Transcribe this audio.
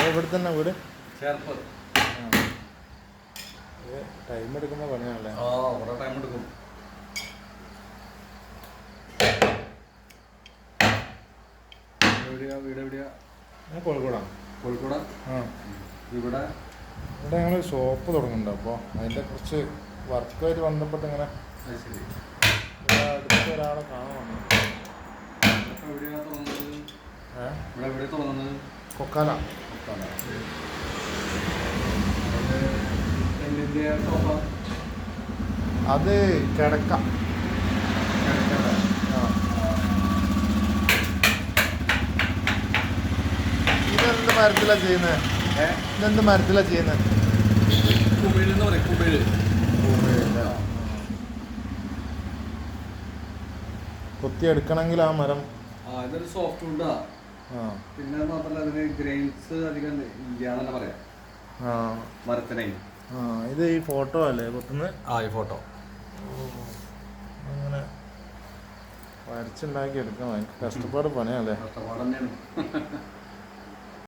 ഇവിടെ തന്നെ വീട് ചേർപ്പ്. ടൈം എടുക്കുന്ന പണിയാണല്ലേ? കുറെ ടൈം എടുക്കും. എവിടെയാ വീട്? എവിടെയാ? കോഴിക്കോടാണ്. കോഴിക്കോടാ? ഇവിടെ ഇവിടെ ഞങ്ങൾ ഷോപ്പ് തുടങ്ങുന്നുണ്ട്. അപ്പോൾ അതിൻ്റെ കുറച്ച് വർക്കുമായിട്ട് ബന്ധപ്പെട്ട് ഇങ്ങനെ ശരി. ഇവിടെ അടുത്ത ഒരാളെ കാണാൻ എവിടെയാ തുടങ്ങുന്നത്? ഇവിടെ എവിടെ തുടങ്ങുന്നത്? കൊക്കാല. അത് കിടക്ക. ഇതെന്ത് മരത്തിലാണ് ചെയ്യുന്നത്? ഇതെന്ത് മരത്തിലാണ് ചെയ്യുന്നത്? കുമിഴെന്ന് പറയും. കുമിഴ്. കൊത്തിയെടുക്കണമെങ്കിൽ ആ മരം ഇതൊരു സോഫ്റ്റ് വുഡാ. പിന്നെ മാത്രമല്ല അതിന് ഗ്രെയിൻസ് അധികം ഇല്ലാന്ന് പറയാം മരത്തിനെ. ഇത് ഈ ഫോട്ടോ അല്ലേ കൊത്തുന്നത്? ഈ ഫോട്ടോ അങ്ങനെ വരച്ചുണ്ടാക്കി എടുക്കണം. കഷ്ടപ്പാട് പണിയല്ലേ? കഷ്ടപ്പാട് തന്നെയാണ്.